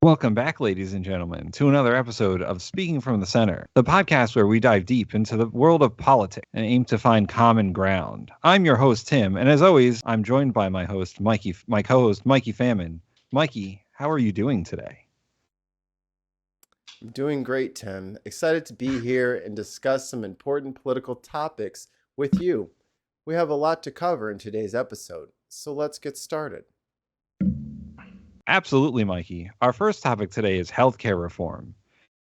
Welcome back, ladies and gentlemen, to another episode of Speaking from the Center, the podcast where we dive deep into the world of politics and aim to find common ground. I'm your host, Tim, and as always, I'm joined by my host, Mikey, my co-host, Mikey Famine. Mikey, how are you doing today? I'm doing great, Tim. Excited to be here and discuss some important political topics with you. We have a lot to cover in today's episode, so let's get started. Absolutely, Mikey. Our first topic today is healthcare reform.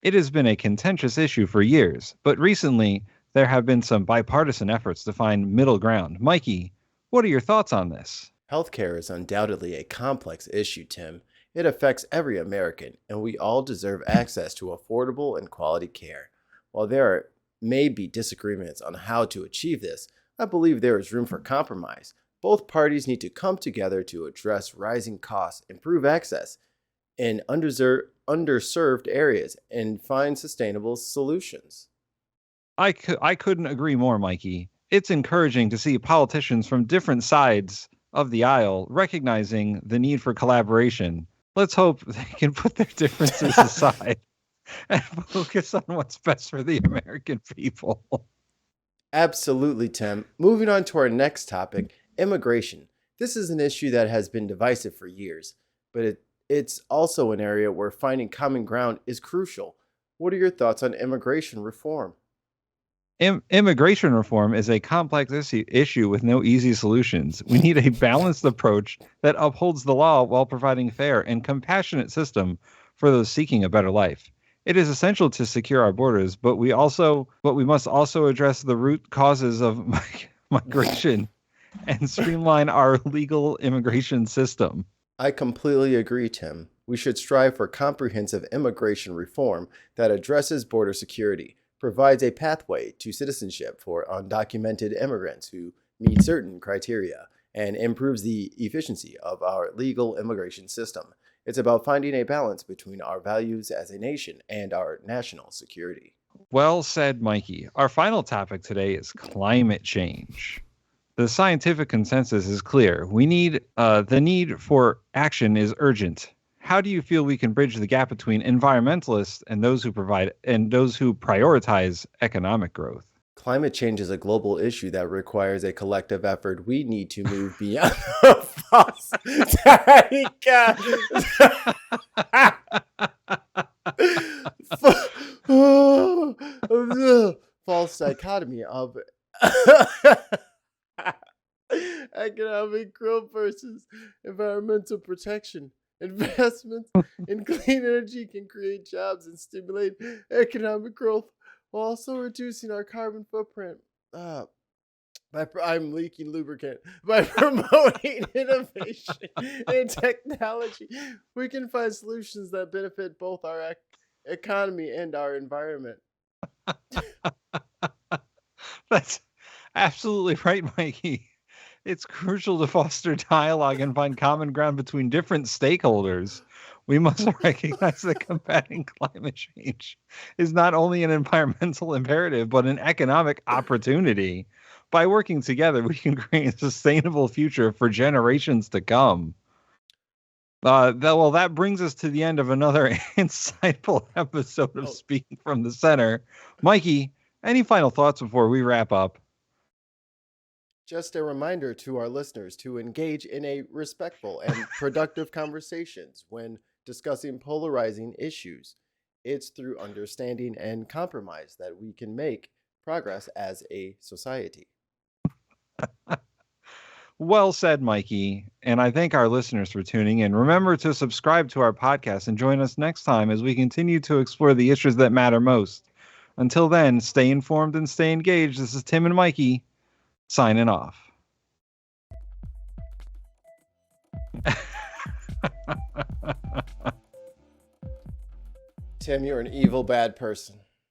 It has been a contentious issue for years, but recently there have been some bipartisan efforts to find middle ground. Mikey, what are your thoughts on this? Healthcare is undoubtedly a complex issue, Tim. It affects every American, and we all deserve access to affordable and quality care. While may be disagreements on how to achieve this, I believe there is room for compromise. Both parties need to come together to address rising costs, improve access in underserved areas, and find sustainable solutions. I couldn't agree more, Mikey. It's encouraging to see politicians from different sides of the aisle recognizing the need for collaboration. Let's hope they can put their differences aside and focus on what's best for the American people. Absolutely, Tim. Moving on to our next topic, immigration. This is an issue that has been divisive for years, but it's also an area where finding common ground is crucial. What are your thoughts on immigration reform? Immigration reform is a complex issue with no easy solutions. We need a balanced approach that upholds the law while providing fair and compassionate system for those seeking a better life. It is essential to secure our borders, but we must also address the root causes of migration and streamline our legal immigration system. I completely agree, Tim. We should strive for comprehensive immigration reform that addresses border security, provides a pathway to citizenship for undocumented immigrants who meet certain criteria, and improves the efficiency of our legal immigration system. It's about finding a balance between our values as a nation and our national security. Well said, Mikey. Our final topic today is climate change. The scientific consensus is clear. The need for action is urgent. How do you feel we can bridge the gap between environmentalists and those who prioritize economic growth? Climate change is a global issue that requires a collective effort. We need to move beyond false false dichotomy of economic growth versus environmental protection. Investments in clean energy can create jobs and stimulate economic growth while also reducing our carbon footprint. I'm leaking lubricant. By promoting innovation and technology, we can find solutions that benefit both our economy and our environment. That's absolutely right, Mikey. It's crucial to foster dialogue and find common ground between different stakeholders. We must recognize that combating climate change is not only an environmental imperative, but an economic opportunity. By working together, we can create a sustainable future for generations to come. That brings us to the end of another insightful episode of Speaking from the Center. Mikey, any final thoughts before we wrap up? Just a reminder to our listeners to engage in a respectful and productive conversations when discussing polarizing issues. It's through understanding and compromise that we can make progress as a society. Well said, Mikey. And I thank our listeners for tuning in. Remember to subscribe to our podcast and join us next time as we continue to explore the issues that matter most. Until then, stay informed and stay engaged. This is Tim and Mikey signing off. Tim, you're an evil, bad person.